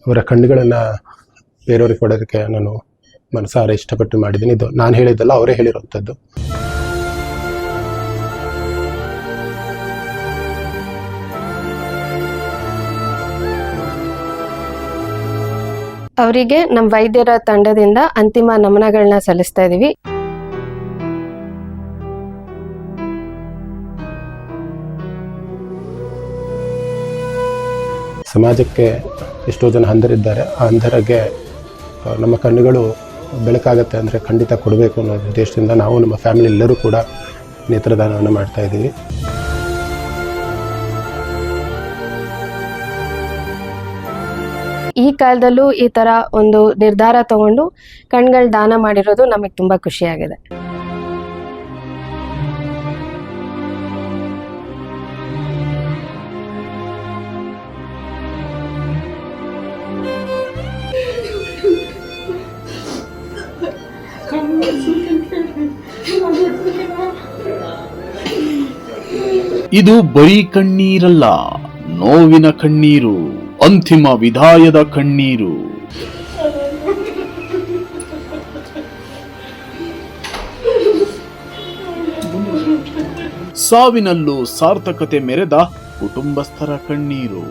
ಅವರ ಕಣ್ಣುಗಳನ್ನು ಬೇರೆಯವ್ರಿಗೆ ಕೊಡೋದಕ್ಕೆ ನಾನು ಮನಸಾರ ಇಷ್ಟಪಟ್ಟು ಮಾಡಿದ್ದೀನಿ. ಇದು ನಾನು ಹೇಳಿದ್ದಲ್ಲ, ಅವರೇ ಹೇಳಿರುವಂಥದ್ದು. ಅವರಿಗೆ ನಮ್ಮ ವೈದ್ಯರ ತಂಡದಿಂದ ಅಂತಿಮ ನಮನಗಳನ್ನ ಸಲ್ಲಿಸ್ತಾ ಇದೀವಿ. ಸಮಾಜಕ್ಕೆ ಎಷ್ಟೋ ಜನ ಅಂಧರಿದ್ದಾರೆ. ಆ ಅಂಧರಿಗೆ ನಮ್ಮ ಕಣ್ಣುಗಳು ಬೆಳಕಾಗತ್ತೆ ಅಂದರೆ ಖಂಡಿತ ಕೊಡಬೇಕು ಅನ್ನೋ ಉದ್ದೇಶದಿಂದ ನಾವು ನಮ್ಮ ಫ್ಯಾಮಿಲಿ ಎಲ್ಲರೂ ಕೂಡ ನೇತ್ರದಾನವನ್ನು ಮಾಡ್ತಾ ಇದ್ದೀವಿ. ಈ ಕಾಲದಲ್ಲೂ ಈ ತರ ಒಂದು ನಿರ್ಧಾರ ತಗೊಂಡು ಕಣ್ಗಳ ದಾನ ಮಾಡಿರೋದು ನಮಗೆ ತುಂಬಾ ಖುಷಿಯಾಗಿದೆ. ಇದು ಬರೀ ಕಣ್ಣೀರಲ್ಲ, ನೋವಿನ ಕಣ್ಣೀರು, ಅಂತಿಮ ವಿದಾಯದ ಕಣ್ಣೀರು. ಸಾವಿನಲ್ಲೂ ಸಾರ್ಥಕತೆ ಮೆರೆದ ಕುಟುಂಬಸ್ಥರ ಕಣ್ಣೀರು.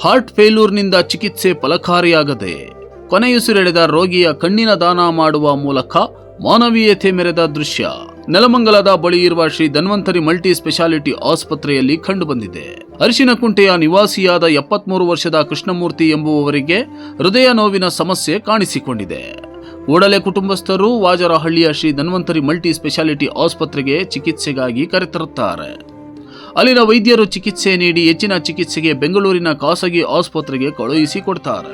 ಹಾರ್ಟ್ ಫೇಲ್ಯೂರ್ನಿಂದ ಚಿಕಿತ್ಸೆ ಫಲಕಾರಿಯಾಗದೆ ಕೊನೆಯುಸಿರೆಳೆದ ರೋಗಿಯ ಕಣ್ಣಿನ ದಾನ ಮಾಡುವ ಮೂಲಕ ಮಾನವೀಯತೆ ಮೆರೆದ ದೃಶ್ಯ ನೆಲಮಂಗಲದ ಬಳಿ ಇರುವ ಶ್ರೀ ಧನ್ವಂತರಿ ಮಲ್ಟಿ ಸ್ಪೆಷಾಲಿಟಿ ಆಸ್ಪತ್ರೆಯಲ್ಲಿ ಕಂಡುಬಂದಿದೆ. ಅರಿಶಿನಕುಂಟೆಯ ನಿವಾಸಿಯಾದ 73 ವರ್ಷದ ಕೃಷ್ಣಮೂರ್ತಿ ಎಂಬುವವರಿಗೆ ಹೃದಯ ನೋವಿನ ಸಮಸ್ಯೆ ಕಾಣಿಸಿಕೊಂಡಿದೆ. ಕೂಡಲೇ ಕುಟುಂಬಸ್ಥರು ವಾಜರಹಳ್ಳಿಯ ಶ್ರೀ ಧನ್ವಂತರಿ ಮಲ್ಟಿ ಸ್ಪೆಷಾಲಿಟಿ ಆಸ್ಪತ್ರೆಗೆ ಚಿಕಿತ್ಸೆಗಾಗಿ ಕರೆತರುತ್ತಾರೆ. ಅಲ್ಲಿನ ವೈದ್ಯರು ಚಿಕಿತ್ಸೆ ನೀಡಿ ಹೆಚ್ಚಿನ ಚಿಕಿತ್ಸೆಗೆ ಬೆಂಗಳೂರಿನ ಖಾಸಗಿ ಆಸ್ಪತ್ರೆಗೆ ಕಳುಹಿಸಿಕೊಡ್ತಾರೆ.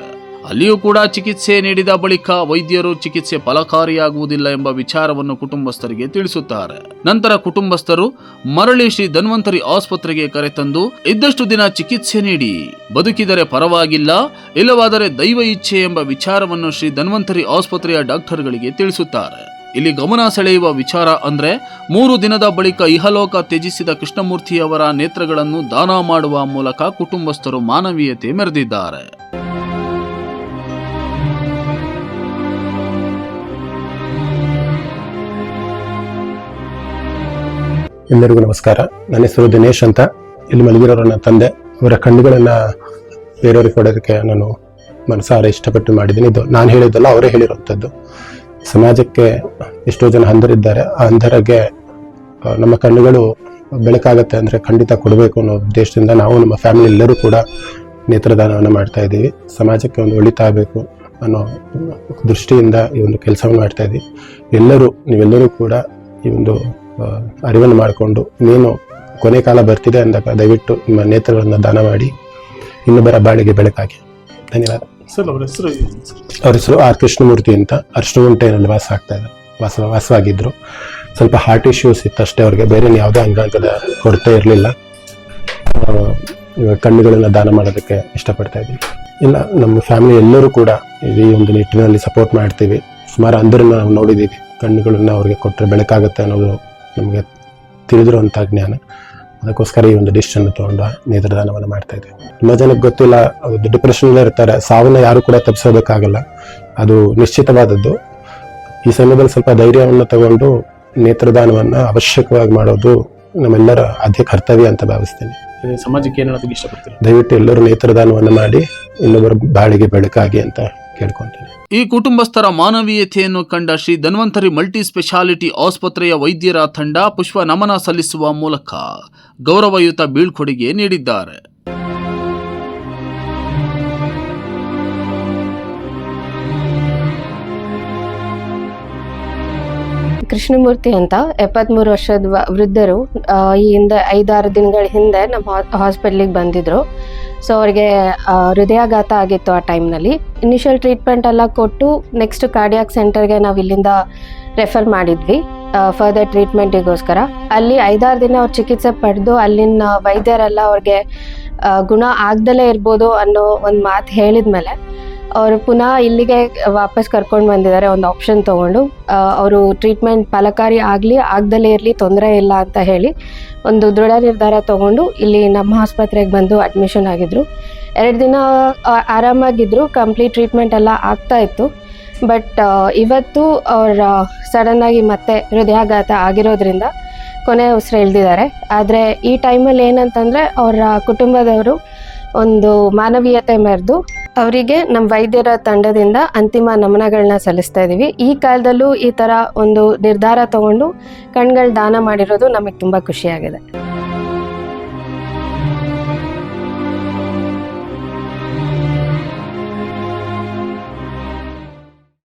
ಅಲ್ಲಿಯೂ ಕೂಡ ಚಿಕಿತ್ಸೆ ನೀಡಿದ ಬಳಿಕ ವೈದ್ಯರು ಚಿಕಿತ್ಸೆ ಫಲಕಾರಿಯಾಗುವುದಿಲ್ಲ ಎಂಬ ವಿಚಾರವನ್ನು ಕುಟುಂಬಸ್ಥರಿಗೆ ತಿಳಿಸುತ್ತಾರೆ. ನಂತರ ಕುಟುಂಬಸ್ಥರು ಮರಳಿ ಶ್ರೀ ಧನ್ವಂತರಿ ಆಸ್ಪತ್ರೆಗೆ ಕರೆತಂದು ಇದ್ದಷ್ಟು ದಿನ ಚಿಕಿತ್ಸೆ ನೀಡಿ ಬದುಕಿದರೆ ಪರವಾಗಿಲ್ಲ, ಇಲ್ಲವಾದರೆ ದೈವ ಇಚ್ಛೆ ಎಂಬ ವಿಚಾರವನ್ನು ಶ್ರೀ ಧನ್ವಂತರಿ ಆಸ್ಪತ್ರೆಯ ಡಾಕ್ಟರ್ಗಳಿಗೆ ತಿಳಿಸುತ್ತಾರೆ. ಇಲ್ಲಿ ಗಮನ ಸೆಳೆಯುವ ವಿಚಾರ ಅಂದ್ರೆ 3 ದಿನದ ಬಳಿಕ ಇಹಲೋಕ ತ್ಯಜಿಸಿದ ಕೃಷ್ಣಮೂರ್ತಿಯವರ ನೇತ್ರಗಳನ್ನು ದಾನ ಮಾಡುವ ಮೂಲಕ ಕುಟುಂಬಸ್ಥರು ಮಾನವೀಯತೆ ಮೆರೆದಿದ್ದಾರೆ. ಎಲ್ಲರಿಗೂ ನಮಸ್ಕಾರ. ನನ್ನ ಹೆಸರು ದಿನೇಶ್ ಅಂತ. ಇಲ್ಲಿ ಮಲಗಿರೋರು ನನ್ನ ತಂದೆ. ಅವರ ಕಣ್ಣುಗಳನ್ನು ಬೇರೆಯವ್ರಿಗೆ ಕೊಡೋದಕ್ಕೆ ನಾನು ಮನಸಾರ ಇಷ್ಟಪಟ್ಟು ಮಾಡಿದ್ದೀನಿ. ಇದು ನಾನು ಹೇಳಿದ್ದಲ್ಲ, ಅವರೇ ಹೇಳಿರುವಂಥದ್ದು. ಸಮಾಜಕ್ಕೆ ಎಷ್ಟೋ ಜನ ಅಂಧರಿದ್ದಾರೆ. ಆ ಅಂಧರಿಗೆ ನಮ್ಮ ಕಣ್ಣುಗಳು ಬೆಳಕಾಗತ್ತೆ ಅಂದರೆ ಖಂಡಿತ ಕೊಡಬೇಕು ಅನ್ನೋ ಉದ್ದೇಶದಿಂದ ನಾವು ನಮ್ಮ ಫ್ಯಾಮಿಲಿ ಎಲ್ಲರೂ ಕೂಡ ನೇತ್ರದಾನವನ್ನು ಮಾಡ್ತಾ ಇದ್ದೀವಿ. ಸಮಾಜಕ್ಕೆ ಒಂದು ಒಳಿತ ಆಗಬೇಕು ಅನ್ನೋ ದೃಷ್ಟಿಯಿಂದ ಈ ಒಂದು ಕೆಲಸವನ್ನು ಮಾಡ್ತಾ ಇದ್ದೀವಿ. ನೀವೆಲ್ಲರೂ ಕೂಡ ಈ ಒಂದು ಅರಿವನ್ನು ಮಾಡಿಕೊಂಡು ನೀನು ಕೊನೆ ಕಾಲ ಬರ್ತಿದೆ ಅಂದಾಗ ದಯವಿಟ್ಟು ನಿಮ್ಮ ನೇತ್ರಗಳನ್ನು ದಾನ ಮಾಡಿ ಇನ್ನೊಬ್ಬರ ಬಾಳಿಗೆ ಬೆಳಕಾಗಿ. ಧನ್ಯವಾದ. ಅವ್ರ ಹೆಸರು ಆರ್ ಕೃಷ್ಣಮೂರ್ತಿ ಅಂತ. ಅರಿಶಿನಗುಂಟೆಯಲ್ಲಿ ವಾಸವಾಗಿದ್ರು. ಸ್ವಲ್ಪ ಹಾರ್ಟ್ ಇಶ್ಯೂಸ್ ಇತ್ತು ಅಷ್ಟೇ ಅವ್ರಿಗೆ, ಬೇರೆ ಯಾವುದೇ ಅಂಗಾಂಗದ ಕೊರತೆ ಇರಲಿಲ್ಲ. ಇವಾಗ ಕಣ್ಣುಗಳನ್ನು ದಾನ ಮಾಡೋದಕ್ಕೆ ಇಷ್ಟಪಡ್ತಾ ಇದ್ದೀವಿ. ಇಲ್ಲ, ನಮ್ಮ ಫ್ಯಾಮಿಲಿ ಎಲ್ಲರೂ ಕೂಡ ಈ ಒಂದು ನಿಟ್ಟಿನಲ್ಲಿ ಸಪೋರ್ಟ್ ಮಾಡ್ತೀವಿ. ಸುಮಾರು ಅಂಧರನ್ನ ನಾವು ನೋಡಿದ್ದೀವಿ. ಕಣ್ಣುಗಳನ್ನು ಅವ್ರಿಗೆ ಕೊಟ್ಟರೆ ಬೆಳಕಾಗುತ್ತೆ ಅನ್ನೋದು ನಮಗೆ ತಿಳಿದಿರುವಂಥ ಜ್ಞಾನ. ಅದಕ್ಕೋಸ್ಕರ ಈ ಒಂದು ಡಿಸಿಷನ್ ತೊಗೊಂಡು ನೇತ್ರದಾನವನ್ನು ಮಾಡ್ತಾ ಇದ್ದೀವಿ. ತುಂಬ ಜನಕ್ಕೆ ಗೊತ್ತಿಲ್ಲ, ಡಿಪ್ರೆಷನ್ಲೇ ಇರ್ತಾರೆ. ಸಾವನ್ನ ಯಾರು ಕೂಡ ತಪ್ಪಿಸೋದಕ್ಕಾಗಲ್ಲ, ಅದು ನಿಶ್ಚಿತವಾದದ್ದು. ಈ ಸಮಯದಲ್ಲಿ ಸ್ವಲ್ಪ ಧೈರ್ಯವನ್ನು ತಗೊಂಡು ನೇತ್ರದಾನವನ್ನು ಅವಶ್ಯಕವಾಗಿ ಮಾಡೋದು ನಮ್ಮೆಲ್ಲರ ಆದ್ಯ ಕರ್ತವ್ಯ ಅಂತ ಭಾವಿಸ್ತೀನಿ. ಸಮಾಜಕ್ಕೆ ಏನು ಹೇಳೋದಕ್ಕೆ ಇಷ್ಟಪಡ್ತೀನಿ? ದಯವಿಟ್ಟು ಎಲ್ಲರೂ ನೇತ್ರದಾನವನ್ನು ಮಾಡಿ ಇನ್ನೊಬ್ಬರ ಬಾಳಿಗೆ ಬೆಳಕಾಗಿ ಅಂತ ಕೇಳ್ಕೊಂತೀನಿ. ಈ ಕುಟುಂಬಸ್ಥರ ಮಾನವೀಯತೆಯನ್ನು ಕಂಡ ಶ್ರೀ ಧನ್ವಂತರಿ ಮಲ್ಟಿ ಸ್ಪೆಷಾಲಿಟಿ ಆಸ್ಪತ್ರೆಯ ವೈದ್ಯರ ತಂಡ ಪುಷ್ಪ ನಮನ ಸಲ್ಲಿಸುವ ಮೂಲಕ ಗೌರವಯುತ ಬೀಳ್ಕೊಡುಗೆ ನೀಡಿದ್ದಾರೆ. ಕೃಷ್ಣಮೂರ್ತಿ ಅಂತ 73 ವರ್ಷದ ವೃದ್ಧರು ಈ ಹಿಂದೆ 5-6 ದಿನಗಳ ಹಿಂದೆ ನಮ್ಮ ಹಾಸ್ಪಿಟ್ಲಿಗೆ ಬಂದಿದ್ರು. ಸೊ ಅವ್ರಿಗೆ ಹೃದಯಾಘಾತ ಆಗಿತ್ತು. ಆ ಟೈಮ್ನಲ್ಲಿ ಇನಿಷಿಯಲ್ ಟ್ರೀಟ್ಮೆಂಟ್ ಎಲ್ಲ ಕೊಟ್ಟು ನೆಕ್ಸ್ಟ್ ಕಾರ್ಡಿಯಾಕ್ ಸೆಂಟರ್ಗೆ ನಾವು ಇಲ್ಲಿಂದ ರೆಫರ್ ಮಾಡಿದ್ವಿ ಫರ್ದರ್ ಟ್ರೀಟ್ಮೆಂಟಿಗೋಸ್ಕರ. ಅಲ್ಲಿ 5-6 ದಿನ ಅವ್ರು ಚಿಕಿತ್ಸೆ ಪಡೆದು ಅಲ್ಲಿನ ವೈದ್ಯರೆಲ್ಲ ಅವ್ರಿಗೆ ಗುಣ ಆಗ್ದಲೇ ಇರ್ಬೋದು ಅನ್ನೋ ಒಂದು ಮಾತು ಹೇಳಿದ್ಮೇಲೆ ಅವರು ಪುನಃ ಇಲ್ಲಿಗೆ ವಾಪಸ್ ಕರ್ಕೊಂಡು ಬಂದಿದ್ದಾರೆ ಒಂದು ಆಪ್ಷನ್ ತೊಗೊಂಡು. ಅವರು ಟ್ರೀಟ್ಮೆಂಟ್ ಫಲಕಾರಿ ಆಗಲಿ ಆಗ್ದಲೇ ಇರಲಿ ತೊಂದರೆ ಇಲ್ಲ ಅಂತ ಹೇಳಿ ಒಂದು ದೃಢ ನಿರ್ಧಾರ ತೊಗೊಂಡು ಇಲ್ಲಿ ನಮ್ಮ ಆಸ್ಪತ್ರೆಗೆ ಬಂದು ಅಡ್ಮಿಷನ್ ಆಗಿದ್ರು. 2 ದಿನ ಆರಾಮಾಗಿದ್ದರು, ಕಂಪ್ಲೀಟ್ ಟ್ರೀಟ್ಮೆಂಟ್ ಎಲ್ಲ ಆಗ್ತಾ ಇತ್ತು. ಬಟ್ ಇವತ್ತು ಅವ್ರ ಸಡನ್ನಾಗಿ ಮತ್ತೆ ಹೃದಯಾಘಾತ ಆಗಿರೋದ್ರಿಂದ ಕೊನೆ ಉಸಿರು ಎಳೆದಿದ್ದಾರೆ. ಆದರೆ ಈ ಟೈಮಲ್ಲಿ ಏನಂತಂದರೆ ಅವರ ಕುಟುಂಬದವರು ಒಂದು ಮಾನವೀಯತೆ ಮೆರೆದು ಅವರಿಗೆ ನಮ್ಮ ವೈದ್ಯರ ತಂಡದಿಂದ ಅಂತಿಮ ನಮನಗಳನ್ನ ಸಲ್ಲಿಸ್ತಾ ಇದ್ದೀವಿ. ಈ ಕಾಲದಲ್ಲೂ ಈ ಥರ ಒಂದು ನಿರ್ಧಾರ ತಗೊಂಡು ಕಣ್ಗಳು ದಾನ ಮಾಡಿರೋದು ನಮಗೆ ತುಂಬ ಖುಷಿಯಾಗಿದೆ.